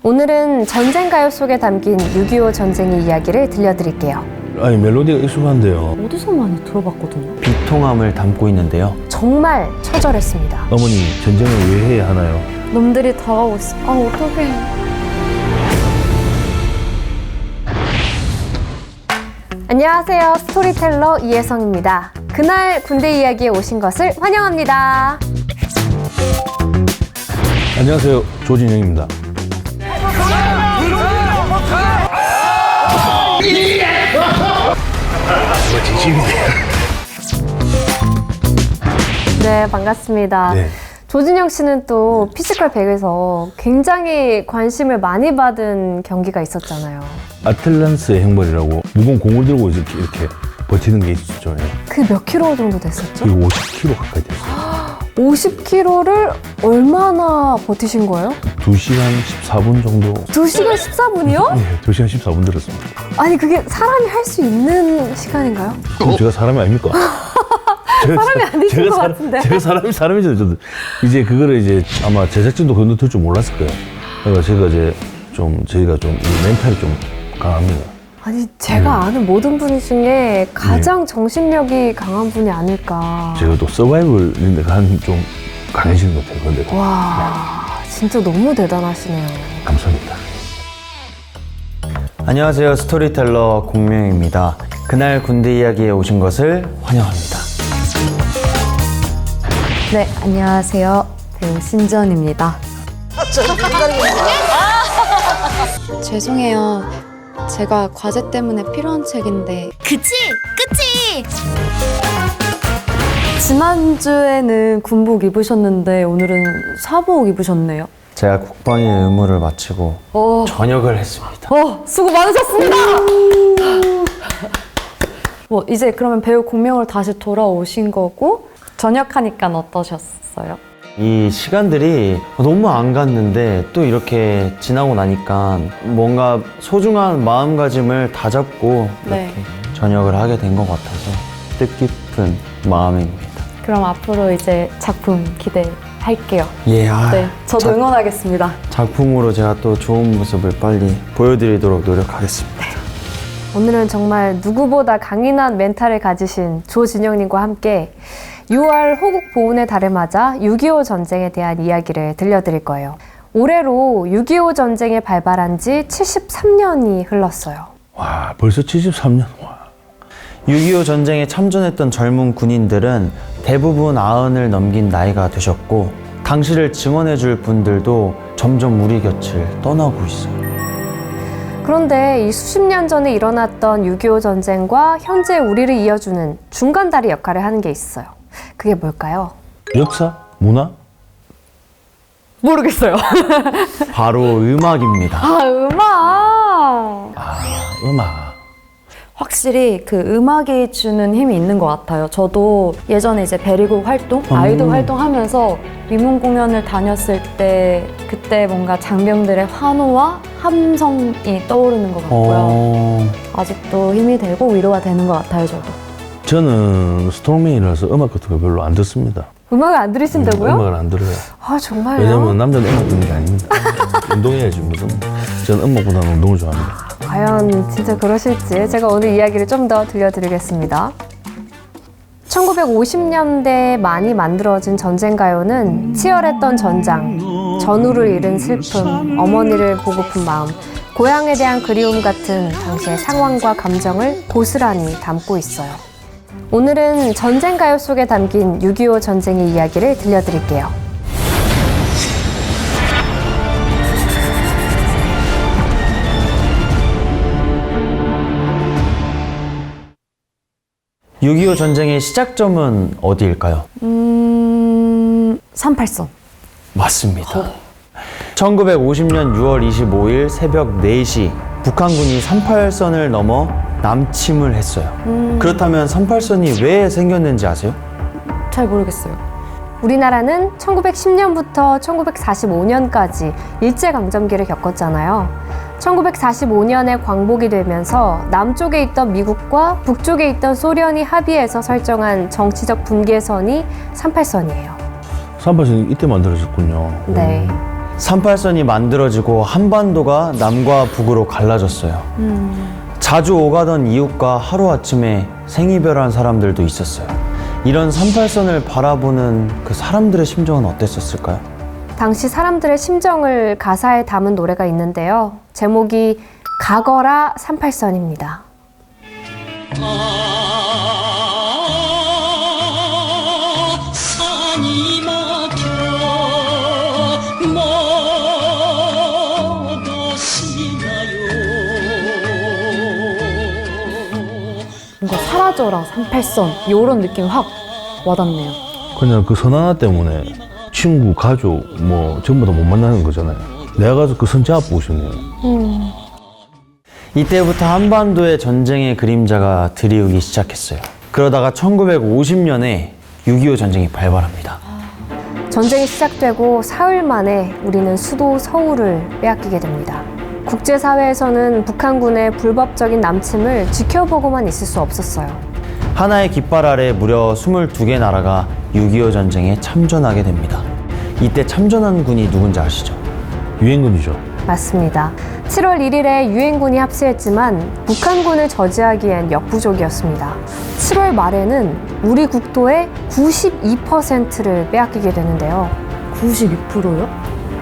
오늘은 전쟁가요 속에 담긴 6.25 전쟁의 이야기를 들려드릴게요. 아니 멜로디가 익숙한데요. 어디서 많이 들어봤거든요. 비통함을 담고 있는데요. 정말 처절했습니다. 어머니 전쟁을 왜 해야 하나요? 놈들이 다가오고 있어. 아, 어떡해. 안녕하세요. 스토리텔러 이혜성입니다. 그날 군대 이야기에 오신 것을 환영합니다. 안녕하세요. 조진영입니다. 네, 반갑습니다. 네. 조진영 씨는 또 피지컬 100에서 굉장히 관심을 많이 받은 경기가 있었잖아요. 아틀란스의 행벌이라고 무거운 공을 들고 이렇게 버티는 게 있었죠. 예. 그 몇 킬로 정도 됐었죠? 그리고 50kg 가까이 됐어요. 50킬로를 얼마나 버티신 거예요? 2시간 14분 정도. 2시간 14분이요? 네, 2시간 14분 들었습니다. 아니 그게 사람이 할 수 있는 시간인가요? 그럼 제가 사람이 아닙니까? 사람이 아니신 것 같은데. 제가 사람이죠. 저도 이제 그거를 이제 아마 제작진도 건너뛸 줄 몰랐을 거예요. 그러니까 제가 이제 저희가 좀 이 멘탈이 좀 강합니다. 아니 제가 아는 모든 분 중에 가장 정신력이 강한 분이 아닐까. 제가 또 서바이벌인데 좀 강해지는 것 같아요. 근데 와 진짜 너무 대단하시네요. 감사합니다. 안녕하세요. 스토리텔러 공명입니다. 그날 군대 이야기에 오신 것을 환영합니다. 네, 안녕하세요. 배우 신지연입니다. 죄송해요. 제가 과제 때문에 필요한 책인데. 그치? 지난주에는 군복 입으셨는데 오늘은 사복 입으셨네요. 제가 국방의 의무를 마치고 전역을 했습니다. 수고 많으셨습니다. 이제 그러면 배우 공명으로 다시 돌아오신 거고 전역하니까 어떠셨어요? 이 시간들이 너무 안 갔는데 또 이렇게 지나고 나니까 뭔가 소중한 마음가짐을 다잡고 네. 이렇게 전역을 하게 된 것 같아서 뜻깊은 마음입니다. 그럼 앞으로 이제 작품 기대할게요. 예, 네, 저도 응원하겠습니다. 작품으로 제가 또 좋은 모습을 빨리 보여드리도록 노력하겠습니다. 오늘은 정말 누구보다 강인한 멘탈을 가지신 조진영님과 함께 6월 호국 보훈의 달을 맞아 6.25 전쟁에 대한 이야기를 들려드릴 거예요. 올해로 6.25 전쟁이 발발한 지 73년이 흘렀어요. 와, 벌써 73년. 와. 6.25 전쟁에 참전했던 젊은 군인들은 대부분 90을 넘긴 나이가 되셨고 당시를 증언해줄 분들도 점점 우리 곁을 떠나고 있어요. 그런데 이 수십 년 전에 일어났던 6.25 전쟁과 현재 우리를 이어주는 중간다리 역할을 하는 게 있어요. 그게 뭘까요? 역사? 문화? 모르겠어요. 바로 음악입니다. 음악! 음악. 확실히 그 음악이 주는 힘이 있는 것 같아요. 저도 예전에 이제 베리곡 활동, 아이돌 활동하면서 위문 공연을 다녔을 때 그때 뭔가 장병들의 환호와 함성이 떠오르는 것 같고요. 아직도 힘이 되고 위로가 되는 것 같아요, 저도. 저는 스토리맨이라서 음악 같은 거 별로 안 듣습니다. 음악을 안 들으신다고요? 음악을 안 들어요. 아 정말요? 왜냐면 남자는 음악 듣는 게 아닙니다. 운동해야지 무슨. 저는 음악보다는 운동을 좋아합니다. 과연 진짜 그러실지 제가 오늘 이야기를 좀 더 들려드리겠습니다. 1950년대에 많이 만들어진 전쟁가요는 치열했던 전장, 전우를 잃은 슬픔, 어머니를 보고픈 마음, 고향에 대한 그리움 같은 당시의 상황과 감정을 고스란히 담고 있어요. 오늘은 전쟁가요 속에 담긴 6.25 전쟁의 이야기를 들려드릴게요. (6.25) 전쟁의 시작점은 어디일까요? 38선. 맞습니다. 1950년 6월 25일 새벽 4시 북한군이 38선을 넘어 남침을 했어요. 그렇다면 38선이 왜 생겼는지 아세요? 잘 모르겠어요. 우리나라는 1910년부터 1945년까지 일제강점기를 겪었잖아요. 1945년에 광복이 되면서 남쪽에 있던 미국과 북쪽에 있던 소련이 합의해서 설정한 정치적 분계선이 38선이에요. 38선이 이때 만들어졌군요. 네. 38선이 만들어지고 한반도가 남과 북으로 갈라졌어요. 자주 오가던 이웃과 하루아침에 생이별한 사람들도 있었어요. 이런 38선을 바라보는 그 사람들의 심정은 어땠었을까요? 당시 사람들의 심정을 가사에 담은 노래가 있는데요. 제목이 가거라 38선입니다. 산이 막혀 뭔가 사라져라 38선 이런 느낌이 확 와닿네요. 그냥 그 선 하나 때문에 친구, 가족 뭐 전부 다 못 만나는 거잖아요. 내가 가서 그 선 잡아보고 싶네요. 이때부터 한반도의 전쟁의 그림자가 드리우기 시작했어요. 그러다가 1950년에 6.25 전쟁이 발발합니다. 전쟁이 시작되고 사흘 만에 우리는 수도 서울을 빼앗기게 됩니다. 국제사회에서는 북한군의 불법적인 남침을 지켜보고만 있을 수 없었어요. 하나의 깃발 아래 무려 22개 나라가 6.25 전쟁에 참전하게 됩니다. 이때 참전한 군이 누군지 아시죠? 유엔군이죠. 맞습니다. 7월 1일에 유엔군이 합세했지만 북한군을 저지하기엔 역부족이었습니다. 7월 말에는 우리 국토의 92%를 빼앗기게 되는데요. 92%요?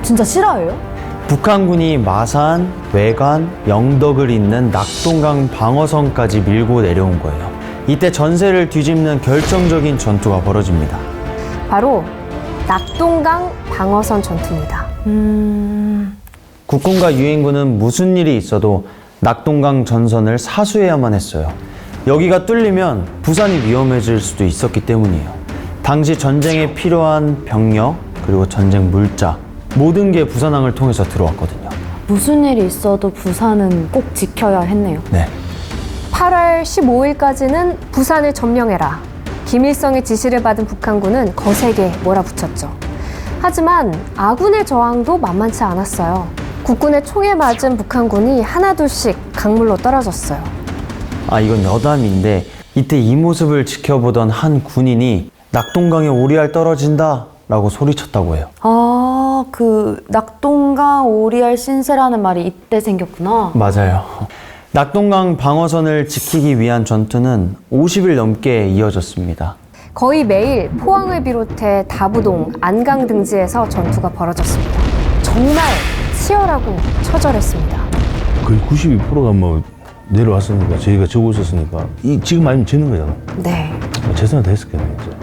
진짜 실화예요? 북한군이 마산, 외관, 영덕을 잇는 낙동강 방어선까지 밀고 내려온 거예요. 이때 전세를 뒤집는 결정적인 전투가 벌어집니다. 바로 낙동강 방어선 전투입니다. 국군과 유엔군은 무슨 일이 있어도 낙동강 전선을 사수해야만 했어요. 여기가 뚫리면 부산이 위험해질 수도 있었기 때문이에요. 당시 전쟁에 필요한 병력 그리고 전쟁 물자 모든 게 부산항을 통해서 들어왔거든요. 무슨 일이 있어도 부산은 꼭 지켜야 했네요. 네. 8월 15일까지는 부산을 점령해라. 김일성의 지시를 받은 북한군은 거세게 몰아붙였죠. 하지만 아군의 저항도 만만치 않았어요. 국군의 총에 맞은 북한군이 하나둘씩 강물로 떨어졌어요. 이건 여담인데 이때 이 모습을 지켜보던 한 군인이 낙동강에 오리알 떨어진다 라고 소리쳤다고 해요. 그 낙동강 오리알 신세라는 말이 이때 생겼구나. 맞아요. 낙동강 방어선을 지키기 위한 전투는 50일 넘게 이어졌습니다. 거의 매일 포항을 비롯해 다부동, 안강 등지에서 전투가 벌어졌습니다. 정말 치열하고 처절했습니다. 거의 92%가 뭐 내려왔으니까 저희가 지고 있었으니까 지금 아니면 지는 거잖아. 네. 최선을 다했었겠네요. 진짜.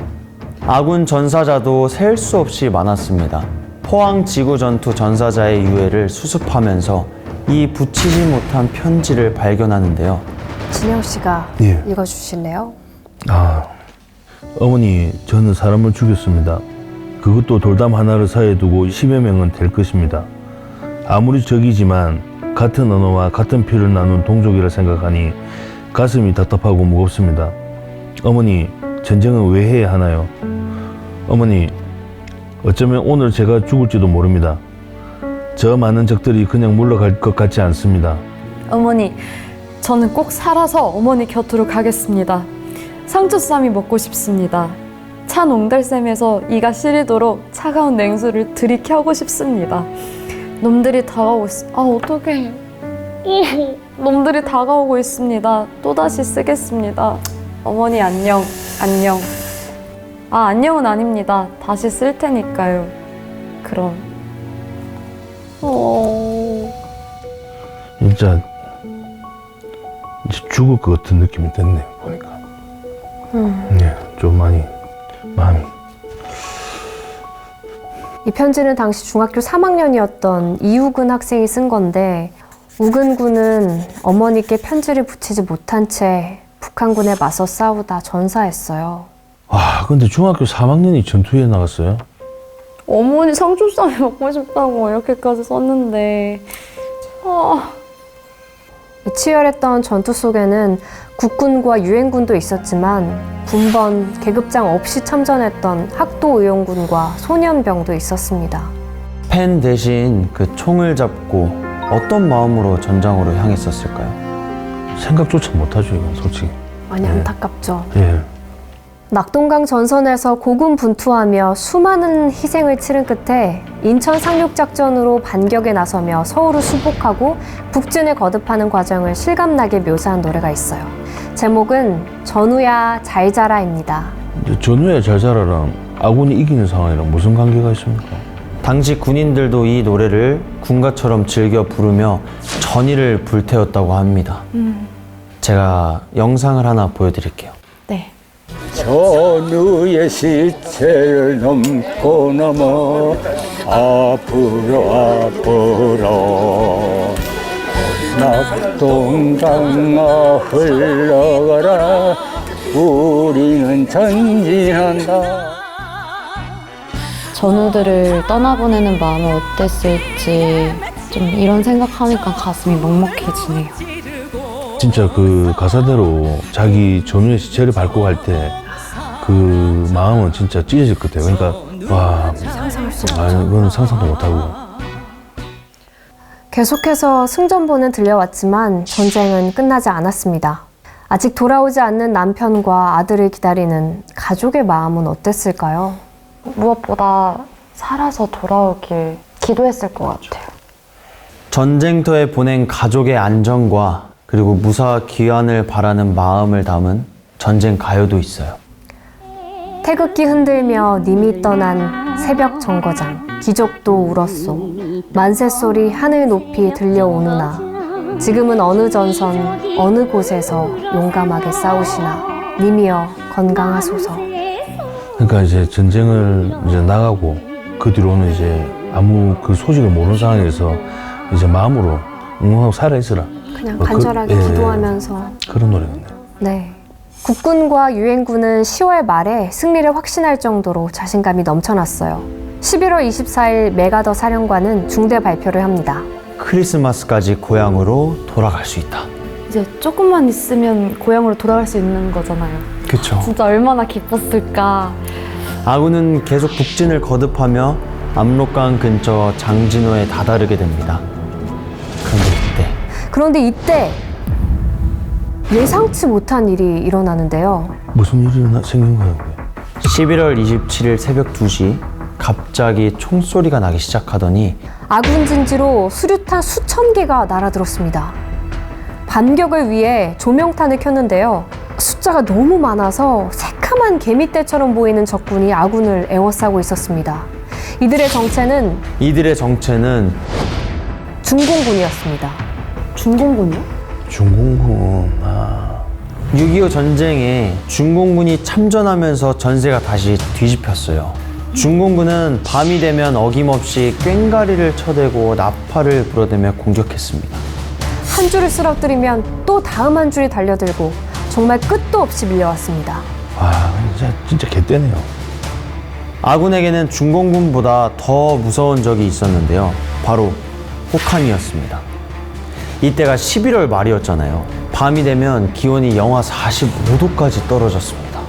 아군 전사자도 셀 수 없이 많았습니다. 포항 지구 전투 전사자의 유해를 수습하면서 이 붙이지 못한 편지를 발견하는데요. 진영 씨가 예. 읽어주실래요? 어머니, 저는 사람을 죽였습니다. 그것도 돌담 하나를 사이에 두고 10여 명은 될 것입니다. 아무리 적이지만 같은 언어와 같은 피를 나눈 동족이라 생각하니 가슴이 답답하고 무겁습니다. 어머니, 전쟁은 왜 해야 하나요? 어머니, 어쩌면 오늘 제가 죽을지도 모릅니다. 저 많은 적들이 그냥 물러갈 것 같지 않습니다. 어머니, 저는 꼭 살아서 어머니 곁으로 가겠습니다. 상추쌈이 먹고 싶습니다. 찬 옹달샘에서 이가 시리도록 차가운 냉수를 들이켜고 싶습니다. 놈들이 다가오고 어떡해. 놈들이 다가오고 있습니다. 또다시 쓰겠습니다. 어머니 안녕, 안녕. 안녕은 아닙니다. 다시 쓸 테니까요. 그럼. 진짜 이제 죽을 것 같은 느낌이 됐네요, 보니까. 네, 좀 많이 마음이. 이 편지는 당시 중학교 3학년이었던 이우근 학생이 쓴 건데 우근 군은 어머니께 편지를 붙이지 못한 채 북한군에 맞서 싸우다 전사했어요. 근데 중학교 3학년이 전투에 나갔어요? 어머니 상추쌈이 먹고 싶다고 이렇게까지 썼는데 이 치열했던 전투 속에는 국군과 유엔군도 있었지만 군번, 계급장 없이 참전했던 학도의용군과 소년병도 있었습니다. 펜 대신 그 총을 잡고 어떤 마음으로 전장으로 향했었을까요? 생각조차 못하죠, 이건 솔직히. 많이 안타깝죠. 예. 낙동강 전선에서 고군분투하며 수많은 희생을 치른 끝에 인천 상륙작전으로 반격에 나서며 서울을 수복하고 북진을 거듭하는 과정을 실감나게 묘사한 노래가 있어요. 제목은 전우야 잘 자라입니다. 전우야 잘 자라랑 아군이 이기는 상황이랑 무슨 관계가 있습니까? 당시 군인들도 이 노래를 군가처럼 즐겨 부르며 전의를 불태웠다고 합니다. 제가 영상을 하나 보여드릴게요. 네. 전우의 시체를 넘고 넘어 앞으로 낙동강아 흘러가라 우리는 전진한다. 전우들을 떠나보내는 마음은 어땠을지 좀 이런 생각하니까 가슴이 먹먹해지네요. 진짜 그 가사대로 자기 전우의 시체를 밟고 갈 때 그 마음은 진짜 찢어질 것 같아요. 그러니까 와, 이건 상상도 못하고. 계속해서 승전보는 들려왔지만 전쟁은 끝나지 않았습니다. 아직 돌아오지 않는 남편과 아들을 기다리는 가족의 마음은 어땠을까요? 무엇보다 살아서 돌아오길 기도했을 것 같아요. 전쟁터에 보낸 가족의 안전과 그리고 무사 귀환을 바라는 마음을 담은 전쟁 가요도 있어요. 태극기 흔들며 님이 떠난 새벽 정거장 기적도 울었소. 만세소리 하늘 높이 들려오느나 지금은 어느 전선 어느 곳에서 용감하게 싸우시나 님이여 건강하소서. 그러니까 이제 전쟁을 이제 나가고 그 뒤로는 이제 아무 그 소식을 모르는 상황에서 이제 마음으로 응원하고 살아있으라. 그냥 간절하게 기도하면서. 그런 노래겠네요. 네. 국군과 유엔군은 10월 말에 승리를 확신할 정도로 자신감이 넘쳐났어요. 11월 24일 메가더 사령관은 중대 발표를 합니다. 크리스마스까지 고향으로 돌아갈 수 있다. 이제 조금만 있으면 고향으로 돌아갈 수 있는 거잖아요. 그쵸. 진짜 얼마나 기뻤을까. 아군은 계속 북진을 거듭하며 압록강 근처 장진호에 다다르게 됩니다. 그런데 이때 예상치 못한 일이 일어나는데요. 무슨 일이 생긴 거예요? 11월 27일 새벽 2시 갑자기 총소리가 나기 시작하더니 아군 진지로 수류탄 수천 개가 날아들었습니다. 반격을 위해 조명탄을 켰는데요. 숫자가 너무 많아서 새카만 개미떼처럼 보이는 적군이 아군을 에워싸고 있었습니다. 이들의 정체는 중공군이었습니다. 중공군이요? 중공군. 6.25 전쟁에 중공군이 참전하면서 전세가 다시 뒤집혔어요. 중공군은 밤이 되면 어김없이 꽹가리를 쳐대고 나팔을 불어대며 공격했습니다. 한 줄을 쓰러뜨리면 또 다음 한 줄이 달려들고 정말 끝도 없이 밀려왔습니다. 와, 진짜 개떼네요. 아군에게는 중공군보다 더 무서운 적이 있었는데요. 바로 혹한이었습니다. 이때가 11월 말이었잖아요. 밤이 되면 기온이 영하 45도까지 떨어졌습니다.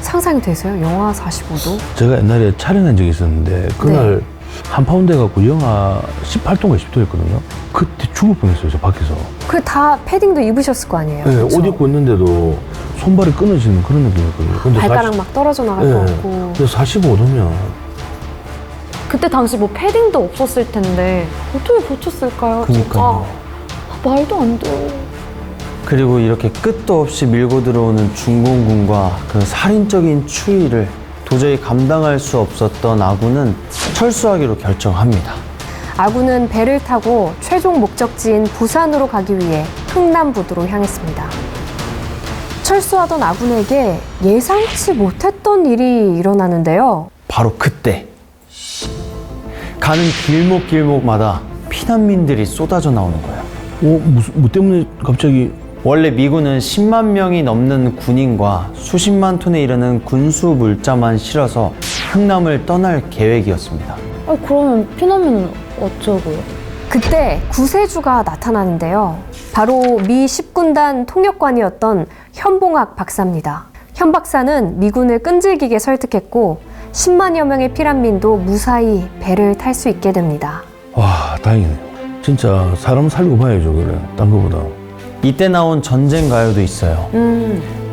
상상이 되세요? 영하 45도? 제가 옛날에 촬영한 적이 있었는데 그날 한파운드 해갖고 영하 18도인가 10도였거든요. 그때 죽을 뻔했어요, 저 밖에서. 그 다 패딩도 입으셨을 거 아니에요? 네, 그렇죠? 옷 입고 있는데도 손발이 끊어지는 그런 느낌이었거든요. 근데 발가락 막 떨어져 나갈 것 같고. 근데 45도면 그때 당시 뭐 패딩도 없었을 텐데 어떻게 버텼을까요? 그니까요. 진짜 말도 안 돼요. 그리고 이렇게 끝도 없이 밀고 들어오는 중공군과 그 살인적인 추위를 도저히 감당할 수 없었던 아군은 철수하기로 결정합니다. 아군은 배를 타고 최종 목적지인 부산으로 가기 위해 흥남부두로 향했습니다. 철수하던 아군에게 예상치 못했던 일이 일어나는데요. 바로 그때 가는 길목길목마다 피난민들이 쏟아져 나오는 거예요. 뭐 때문에 갑자기. 원래 미군은 10만 명이 넘는 군인과 수십만 톤에 이르는 군수 물자만 실어서 흥남을 떠날 계획이었습니다. 그러면 피난민은 어쩌고요? 그때 구세주가 나타나는데요. 바로 미 10군단 통역관이었던 현봉학 박사입니다. 현 박사는 미군을 끈질기게 설득했고 10만여 명의 피난민도 무사히 배를 탈 수 있게 됩니다. 와, 다행이네요. 진짜 사람 살고 봐야죠, 그래. 딴 거보다. 이때 나온 전쟁 가요도 있어요.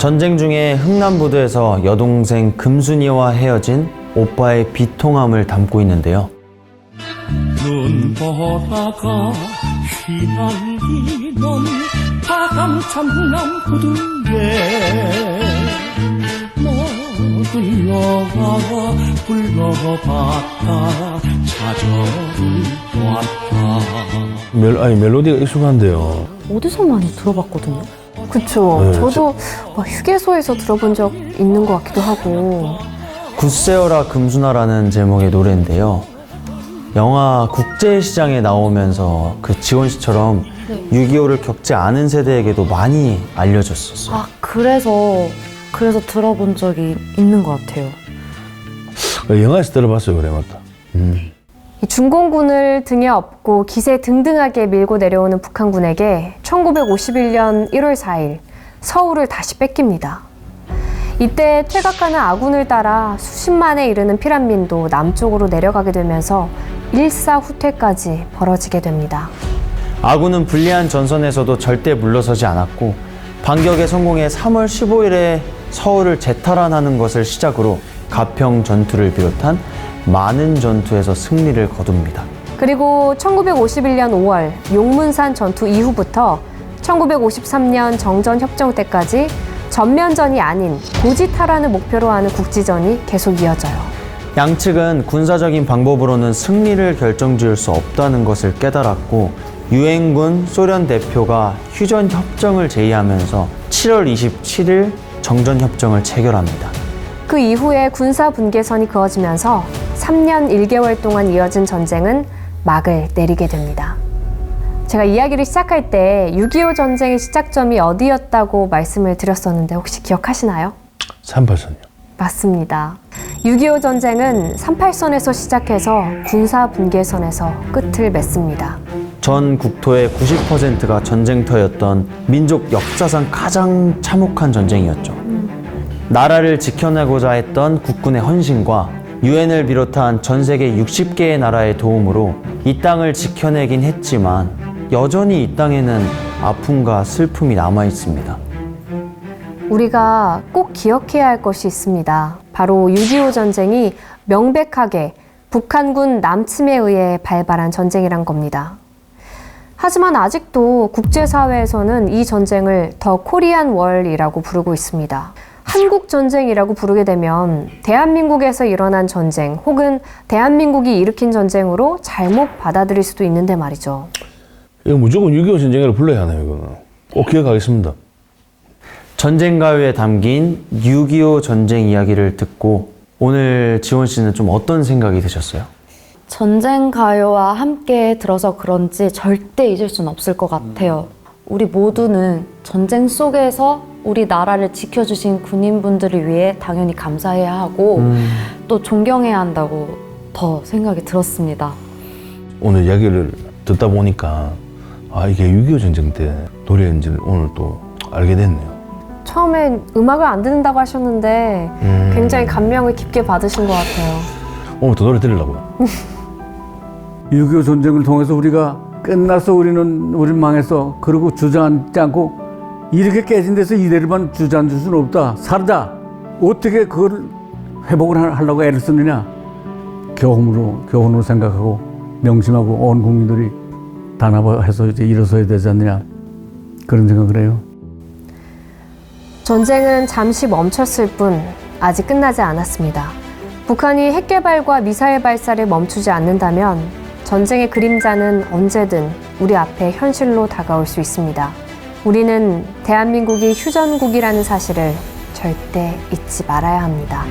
전쟁 중에 흥남부두에서 여동생 금순이와 헤어진 오빠의 비통함을 담고 있는데요. 눈보라가 휘날리는 바람찬 남부두에 모든 여가가 불러봤다 찾아를 왔다. 멜로디가 익숙한데요. 어디서 많이 들어봤거든요. 그쵸. 네, 저도 막 휴게소에서 들어본 적 있는 것 같기도 하고. 굿세어라 금순아라는 제목의 노래인데요. 영화 국제시장에 나오면서 그 지원 씨처럼 6.25를 겪지 않은 세대에게도 많이 알려졌었어요. 아, 그래서 들어본 적이 있는 것 같아요. 영화에서 들어봤어요. 그래 맞다. 이 중공군을 등에 업고 기세 등등하게 밀고 내려오는 북한군에게 1951년 1월 4일 서울을 다시 뺏깁니다. 이때 퇴각하는 아군을 따라 수십만에 이르는 피난민도 남쪽으로 내려가게 되면서 일사후퇴까지 벌어지게 됩니다. 아군은 불리한 전선에서도 절대 물러서지 않았고 반격에 성공해 3월 15일에 서울을 재탈환하는 것을 시작으로 가평 전투를 비롯한 많은 전투에서 승리를 거둡니다. 그리고 1951년 5월 용문산 전투 이후부터 1953년 정전협정 때까지 전면전이 아닌 고지 탈환을 목표로 하는 국지전이 계속 이어져요. 양측은 군사적인 방법으로는 승리를 결정지을 수 없다는 것을 깨달았고 유엔군 소련 대표가 휴전협정을 제의하면서 7월 27일 정전협정을 체결합니다. 그 이후에 군사 분계선이 그어지면서 3년 1개월 동안 이어진 전쟁은 막을 내리게 됩니다. 제가 이야기를 시작할 때 6.25 전쟁의 시작점이 어디였다고 말씀을 드렸었는데 혹시 기억하시나요? 38선이요. 맞습니다. 6.25 전쟁은 38선에서 시작해서 군사 분계선에서 끝을 맺습니다. 전 국토의 90%가 전쟁터였던 민족 역사상 가장 참혹한 전쟁이었죠. 나라를 지켜내고자 했던 국군의 헌신과 유엔을 비롯한 전 세계 60개의 나라의 도움으로 이 땅을 지켜내긴 했지만 여전히 이 땅에는 아픔과 슬픔이 남아 있습니다. 우리가 꼭 기억해야 할 것이 있습니다. 바로 6.25 전쟁이 명백하게 북한군 남침에 의해 발발한 전쟁이란 겁니다. 하지만 아직도 국제사회에서는 이 전쟁을 더 코리안 월이라고 부르고 있습니다. 한국 전쟁이라고 부르게 되면 대한민국에서 일어난 전쟁 혹은 대한민국이 일으킨 전쟁으로 잘못 받아들일 수도 있는데 말이죠. 이거 무조건 6.25 전쟁이라고 불러야 하네요. 이거는 꼭 기억하겠습니다. 전쟁 가요에 담긴 6.25 전쟁 이야기를 듣고 오늘 지원 씨는 좀 어떤 생각이 드셨어요? 전쟁 가요와 함께 들어서 그런지 절대 잊을 수는 없을 것 같아요. 우리 모두는 전쟁 속에서 우리 나라를 지켜주신 군인분들을 위해 당연히 감사해야 하고 또 존경해야 한다고 더 생각이 들었습니다. 오늘 이야기를 듣다 보니까 이게 6.25 전쟁 때 노래인지를 오늘 또 알게 됐네요. 처음엔 음악을 안 듣는다고 하셨는데 굉장히 감명을 깊게 받으신 것 같아요. 오늘부터 노래 들으려고요. 6.25 전쟁을 통해서 우리가 끝났어 우린 망했어 그러고 주저앉지 않고 이렇게 깨진 데서 이대로만 주저앉을 수는 없다. 살자. 어떻게 그걸 회복을 하려고 애를 쓰느냐. 교훈으로 생각하고 명심하고 온 국민들이 단합해서 이제 일어서야 되지 않느냐. 그런 생각을 해요. 전쟁은 잠시 멈췄을 뿐 아직 끝나지 않았습니다. 북한이 핵 개발과 미사일 발사를 멈추지 않는다면 전쟁의 그림자는 언제든 우리 앞에 현실로 다가올 수 있습니다. 우리는 대한민국이 휴전국이라는 사실을 절대 잊지 말아야 합니다.